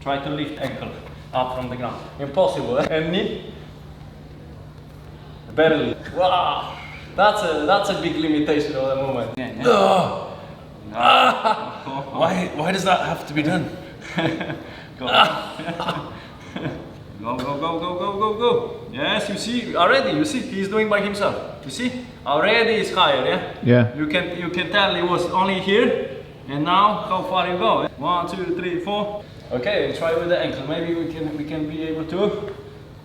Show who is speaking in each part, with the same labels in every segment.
Speaker 1: Try to lift ankle up from the ground. Impossible, eh? And knee. Barely. Wow. That's a big limitation of the movement. Yeah, yeah.
Speaker 2: Why does that have to be done?
Speaker 1: Go. Go. Yes, you see already. You see he's doing by himself. You see already is higher. Yeah.
Speaker 3: Yeah.
Speaker 1: You can tell it was only here, and now how far you go? 1, 2, 3, 4. Okay, try with the ankle. Maybe we can be able to.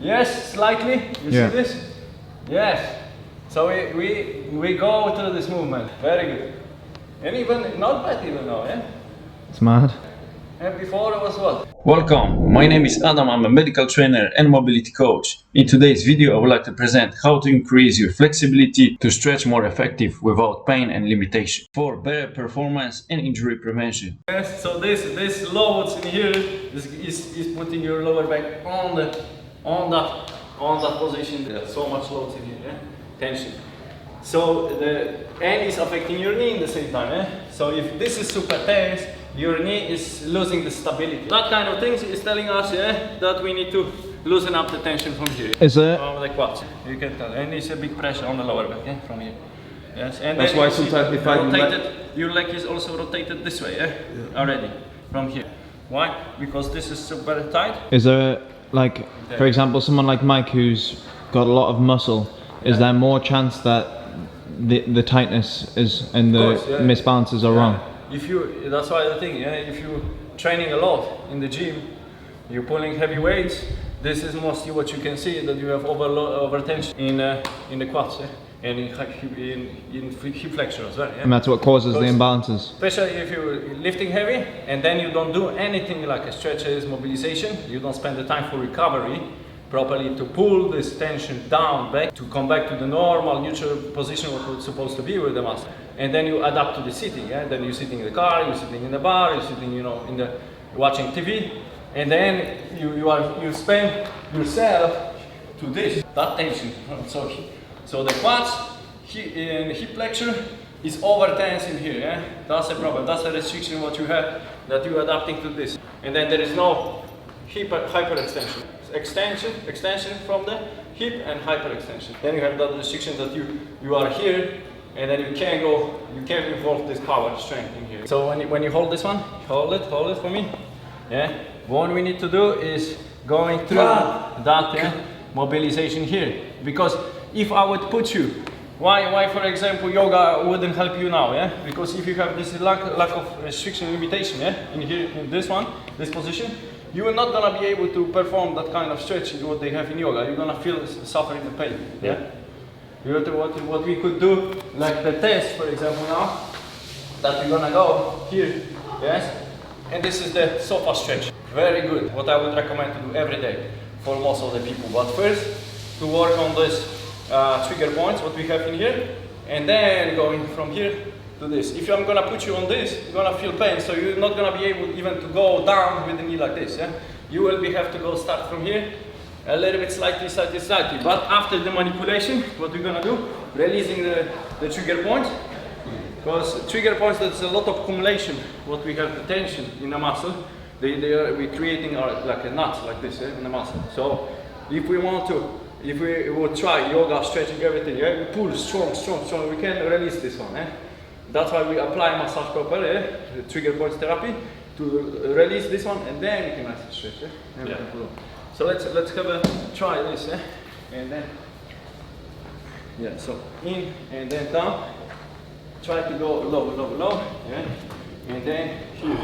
Speaker 1: Yes, slightly. You see this? Yes. So we go through this movement. Very good. And even not bad even now. Yeah.
Speaker 3: It's mad.
Speaker 1: And before it was what?
Speaker 2: Welcome, my name is Adam, I'm a medical trainer and mobility coach. In today's video I would like to present how to increase your flexibility to stretch more effective without pain and limitation for better performance and injury prevention.
Speaker 1: Yes, so this loads in here is putting your lower back on that position. There's so much loads in here, yeah? Tension. So and it's affecting your knee in the same time, eh? So if this is super tense, your knee is losing the stability. That kind of things is telling us, yeah, that we need to loosen up the tension from here.
Speaker 3: Is it?
Speaker 1: From the quads. You can tell, and it's a big pressure on the lower back, yeah, from here. Yes, and
Speaker 2: that's why sometimes if I
Speaker 1: rotated, your leg is also rotated this way, yeah, already from here. Why? Because this is super tight.
Speaker 3: Is there, like, for example, someone like Mike who's got a lot of muscle? Is there more chance that the tightness is and the misbalances are wrong?
Speaker 1: That's why the thing, yeah, if you're training a lot in the gym, you're pulling heavy weights, this is mostly what you can see, that you have overtension in the quads, yeah? And in hip flexor as well. Yeah?
Speaker 3: And that's what causes the imbalances.
Speaker 1: Especially if you're lifting heavy and then you don't do anything like a stretches, mobilization, you don't spend the time for recovery properly to pull this tension down back to come back to the normal neutral position what it's supposed to be with the muscle. And then you adapt to the sitting, yeah? Then you're sitting in the car, you're sitting in the bar, you're sitting, you know, in the watching TV, and then you spend yourself to this, that tension. So the quads and hip flexor is over tense in here, yeah? That's a problem, that's a restriction what you have, that you're adapting to this. And then there is no hyperextension. Extension from the hip and hyperextension. Then you have that restriction that you are here, and then you can't involve this power strength in here. So when you hold this one, hold it for me. Yeah. What we need to do is going through that mobilization here. Because if I would put you, why for example yoga wouldn't help you now, yeah? Because if you have this lack of restriction limitation, yeah, in here in this position, you are not gonna be able to perform that kind of stretching what they have in yoga. You're gonna feel suffering the pain. Yeah. What we could do, like the test, for example, now that we're gonna go here, yes, and this is the sofa stretch. Very good. What I would recommend to do every day for most of the people. But first, to work on this trigger points, what we have in here, and then going from here to this. If I'm gonna put you on this, you're gonna feel pain, so you're not gonna be able even to go down with the knee like this. Yeah, you will have to go start from here, a little bit slightly. But after the manipulation, what we're gonna do, releasing the trigger point, because trigger points, there's a lot of accumulation. What we have the tension in the muscle, we're creating like a knot like this, yeah, in the muscle. So if we would try yoga, stretching, everything, yeah, we pull strong, we can release this one. Yeah? That's why we apply massage properly, the trigger points therapy, to release this one, and then we can actually stretch. Yeah? So let's have a try this, and then so in and then down. Try to go low, yeah, and then here,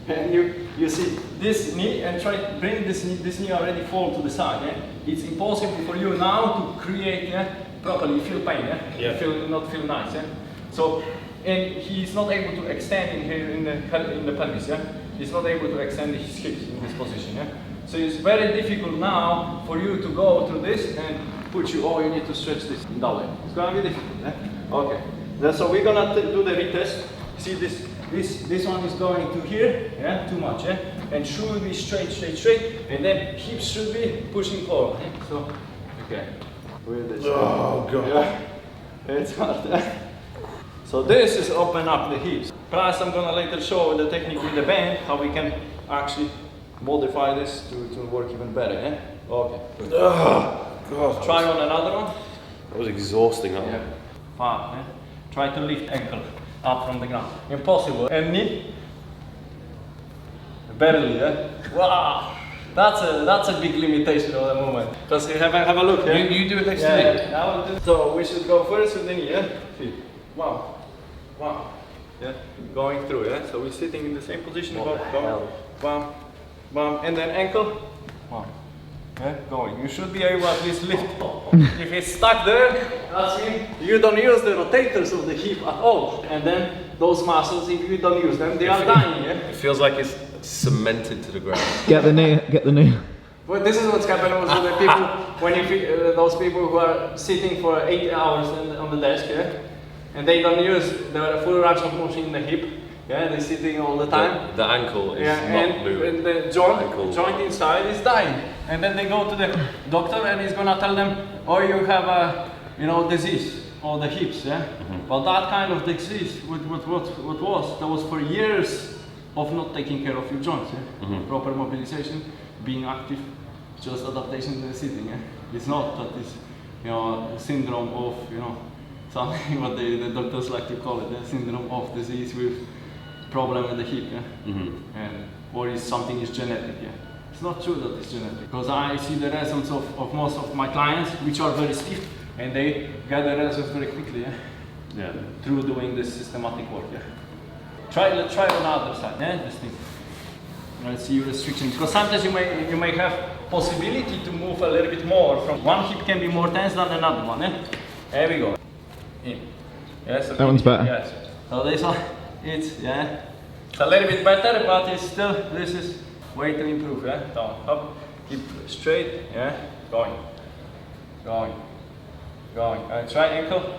Speaker 1: and you see this knee, and try to bring this knee already fall to the side. Yeah? It's impossible for you now to create properly. You feel pain, yeah? You not feel nice, yeah? So, and he's not able to extend in here in the pelvis, yeah? He's not able to extend his hips in this position, yeah? So it's very difficult now for you to go through this and put you, you need to stretch this in that way. It's gonna be difficult, yeah? Okay. So we're gonna do the retest. See this one is going to here, yeah? Too much, yeah? And should be straight, and then hips should be pushing forward. Yeah? So, okay. With this.
Speaker 2: Oh god.
Speaker 1: Yeah. It's hard. So this is open up the hips. Plus I'm gonna later show the technique with the band, how we can actually modify this to work even better, yeah? Okay, good.
Speaker 4: God,
Speaker 1: Try on another one.
Speaker 4: that was exhausting. That
Speaker 1: Yeah.
Speaker 4: one.
Speaker 1: Fine, yeah? Try to lift ankle up from the ground. Impossible. And knee. Barely, yeah? Wow! That's a big limitation of the movement. Just have a look, yeah?
Speaker 4: You do it next
Speaker 1: Yeah,
Speaker 4: to me.
Speaker 1: yeah. I will do. So we should go first with the knee, yeah? See. Wow. Wow. Yeah? Going through, yeah? So we're sitting in the same position.
Speaker 4: What the hell?
Speaker 1: Bam. Bam. And then ankle. Bam. Yeah? Going. You should be able to at least lift. If it's stuck there, that's it. You don't use the rotators of the hip at all. And then those muscles, if you don't use them, they are dying, yeah?
Speaker 4: It feels like it's cemented to the ground.
Speaker 3: Get the knee. Get the knee.
Speaker 1: But this is what's happening with the people, when you those people who are sitting for 8 hours on the desk, yeah? And they don't use the full range of motion in the hip, yeah? They're sitting all the time.
Speaker 4: The ankle is
Speaker 1: Yeah,
Speaker 4: not
Speaker 1: and
Speaker 4: moving.
Speaker 1: the joint inside is dying. And then they go to the doctor and he's gonna tell them, oh, you have a, disease, or the hips, yeah? Well, that kind of disease, what was? That was for years of not taking care of your joints, yeah? Proper mobilization, being active, just adaptation to the sitting, yeah? It's not that it's, syndrome of, something what the doctors like to call it, the syndrome of disease with problem with the hip, yeah? Or is something is genetic, yeah? It's not true that it's genetic, because I see the results of most of my clients, which are very stiff, and they get the results very quickly, yeah?
Speaker 4: Yeah.
Speaker 1: Through doing this systematic work, yeah? Let's try on the other side, yeah? This thing. Let's see your restrictions, because sometimes you may have possibility to move a little bit more from one hip can be more tense than another one, yeah? There we go. In. Yes.
Speaker 3: That one's better.
Speaker 1: Yes. So this one, it's a little bit better, but it's still, this is way to improve, yeah? Down, up, keep straight, yeah? Going. Try ankle.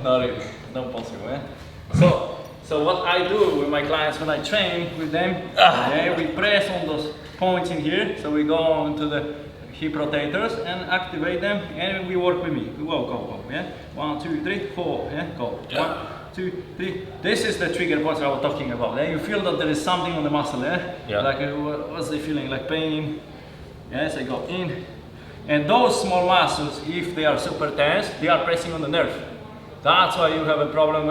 Speaker 1: Not really, not possible, yeah? So what I do with my clients when I train with them, we press on those points in here, so we go on to the hip rotators and activate them, and we work with me. Go, yeah? 1, 2, 3, 4, yeah? Go.
Speaker 4: Yeah.
Speaker 1: 1, 2, 3. This is the trigger points I was talking about. Yeah? You feel that there is something on the muscle, yeah?
Speaker 4: Yeah.
Speaker 1: Like what's the feeling? Like pain. Yes, I go in. And those small muscles, if they are super tense, they are pressing on the nerve. That's why you have a problem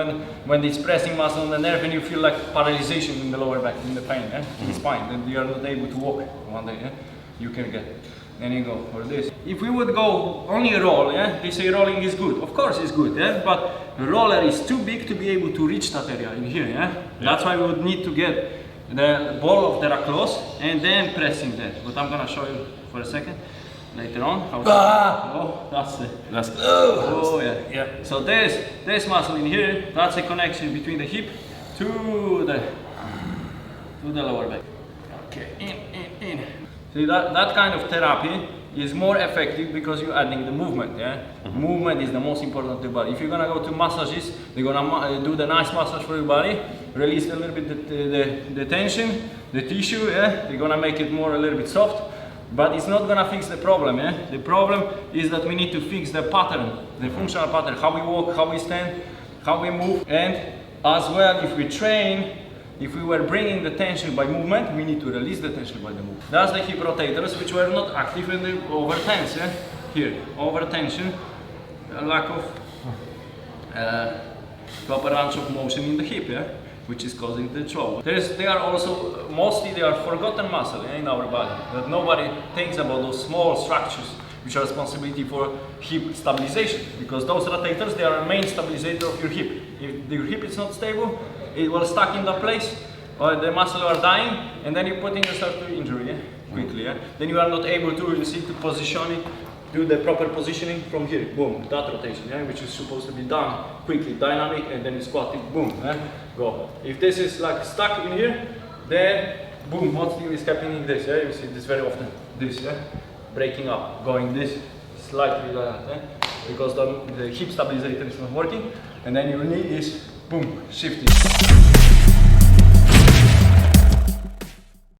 Speaker 1: when it's pressing muscle on the nerve and you feel like paralyzation in the lower back, in the pain, in the spine, and you are not able to walk one day, you can get. Then you go for this. If we would go only roll, they say rolling is good. Of course it's good, but the roller is too big to be able to reach that area in here, That's why we would need to get the ball of the rack close and then pressing there. But I'm gonna show you for a second later on how that's it. Yeah. So this muscle in here, that's a connection between the hip to the lower back. Okay, in. See, that kind of therapy is more effective because you're adding the movement, Movement is the most important to the body. If you're gonna go to massages, they're gonna do the nice massage for your body, release a little bit the tension, the tissue, They're gonna make it a little bit soft, but it's not gonna fix the problem, The problem is that we need to fix the pattern, the functional pattern, how we walk, how we stand, how we move, and as well, if we train, if we were bringing the tension by movement, we need to release the tension by the movement. That's the hip rotators, which were not active and they over tense, Here, over tension, lack of proper range of motion in the hip, which is causing the trouble. They are also, mostly they are forgotten muscle in our body, that nobody thinks about those small structures which are responsibility for hip stabilization, because those rotators, they are a main stabilizer of your hip. If your hip is not stable, it will stuck in the place, or the muscle are dying, and then you're putting yourself to injury, quickly, Then you are not able to, to position it, do the proper positioning from here, boom, that rotation, which is supposed to be done quickly, dynamic, and then you squat it, boom, go. If this is like stuck in here, then boom, what is happening this, You see this very often, this, breaking up, going this, slightly like that, because the hip stabilizer is not working, and then your knee is, boom, shifting.